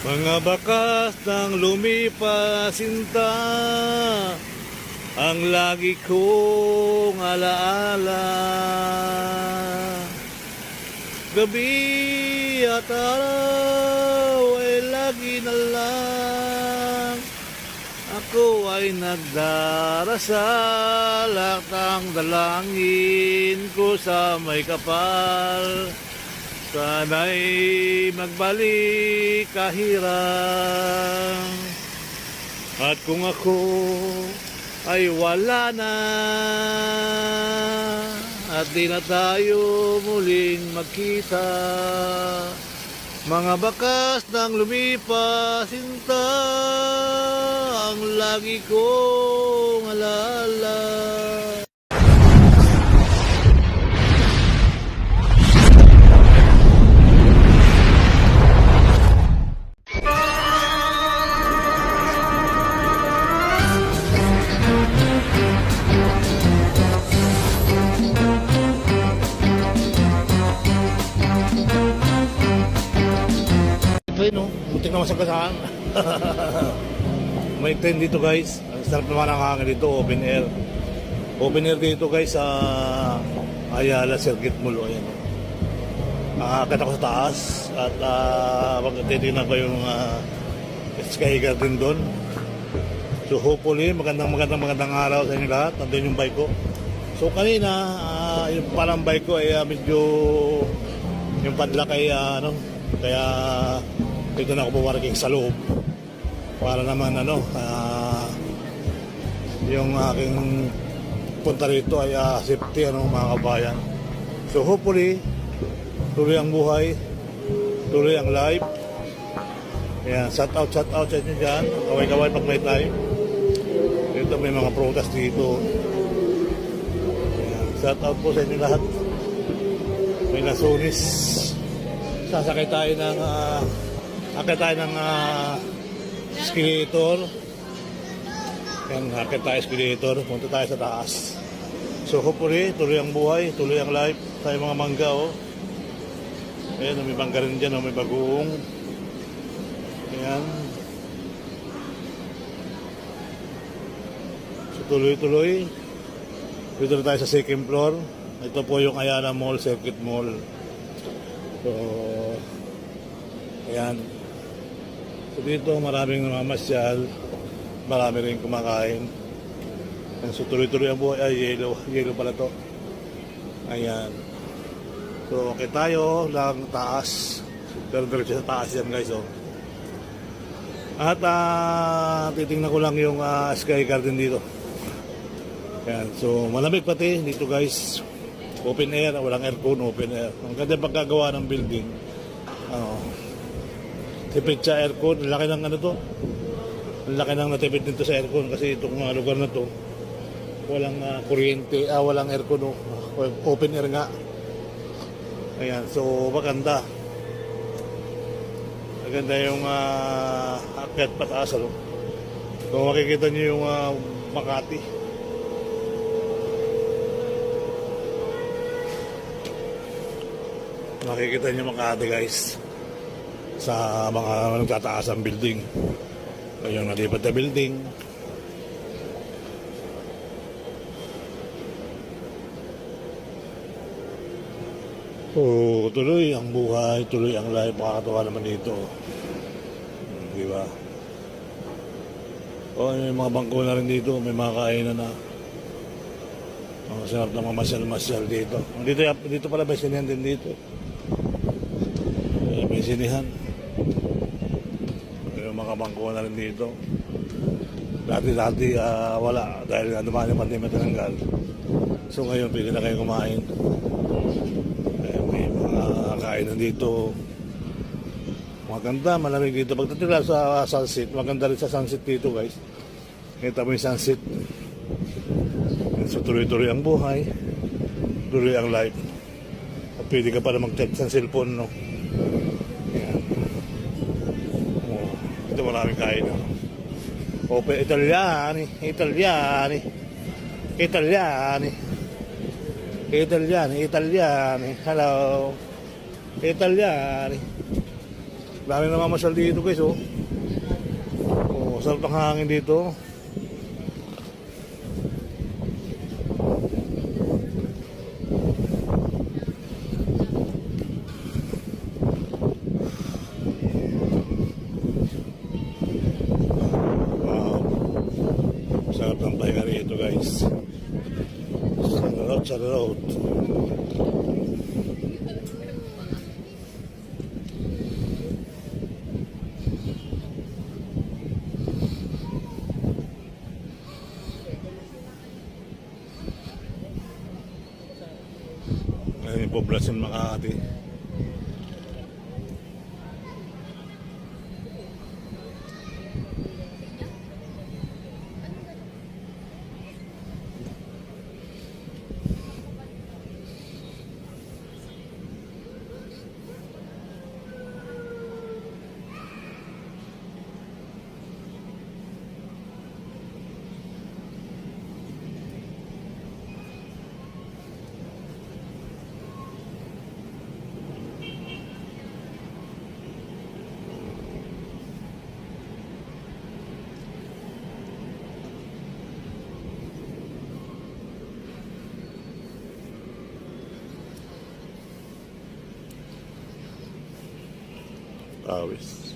Mga bakas ng lumipas sinta, ang lagi kong alaala. Gabi at araw ay lagi na lang ako ay nagdarasal, at ang dalangin ko sa may kapal, sana'y magbalik kahirang. At kung ako ay wala na, at di na tayo muling magkita, mga bakas ng lumipas sinta, ang lagi kong alala. No? Muntik na masagasaan. May tent dito guys. Ang sarap naman ang hangin dito, open air. Open air dito guys sa Ayala Circuit Mall. Ayan. Akit ako sa taas at titignan ko yung Sky Garden doon. So hopefully magandang araw sa inyo lahat. Nandun yung bike ko. So kanina yung parang bike ko ay medyo yung padlock ay kaya dito na ako pumarking sa loob para naman yung aking punta rito ay safety mga kabayan. So hopefully tuloy ang buhay, tuloy ang life. Ayan, shout out sa inyo dyan, kaway pag may time. Dito may mga protest dito. Ayan, shout out po sa inyo lahat. May Lasunis, sasakay tayo ng escalator. Yan, akit tayo escalator, punta tayo sa taas. So hopefully tuloy ang buhay, tuloy ang life. Tayo mga mangga ayan, may mangga rin dyan, may bagoong. Ayan, so tuloy dito na tayo sa second floor. Ito po yung Ayala Mall, Circuit Mall. So ayan. So dito maraming namamasyal, marami rin kumakain. So tuloy-tuloy ang buhay. Ay, yellow pala to. Ayan. So okay tayo lang taas. Pero sa taas yan guys. At titingnan ko lang yung Sky Garden dito. Ayan. So malamig pati dito guys. Open air, walang aircon, open air. Ang ganda pagkagawa ng building. Tipid sa aircon, laki ng to. Laki ng natipid dito sa aircon kasi itong lugar na to walang kuryente, walang aircon, open air nga. Ayan, so maganda. Maganda yung akyat pataas. Kung makikita niyo yung Makati. Makikita niyo Makati guys. Sa mga nagtataas ang building. Yung nalipat na building. So, tuloy ang buhay, tuloy ang life. Makakatawa naman dito. Diba? May mga bangko na rin dito. May mga kainan na. Ang sarap ng mga masyal dito. Dito pala may sinihan din dito. May sinihan. Mga bangko na rin dito. Dati wala dahil dumaan yung pandemya tinanggal. So ngayon pwede na kayo kumain. May mga kainan dito. Maganda, malamig dito. Pagdating sa sunset, maganda rin sa sunset dito guys. Kita mo yung sunset. So tuloy-tuloy ang buhay, tuloy ang life. At pwede ka pala mag-text ng cellphone, no? Ito maraming kain. Open Italiani. Hello. Italiani. Dami namamasyal dito guys, oh. Oh, sarap ng hangin dito. Wow. Sarap ng pahinga rito guys. Sa road. Ayan yung poblasyon Makati. Awis.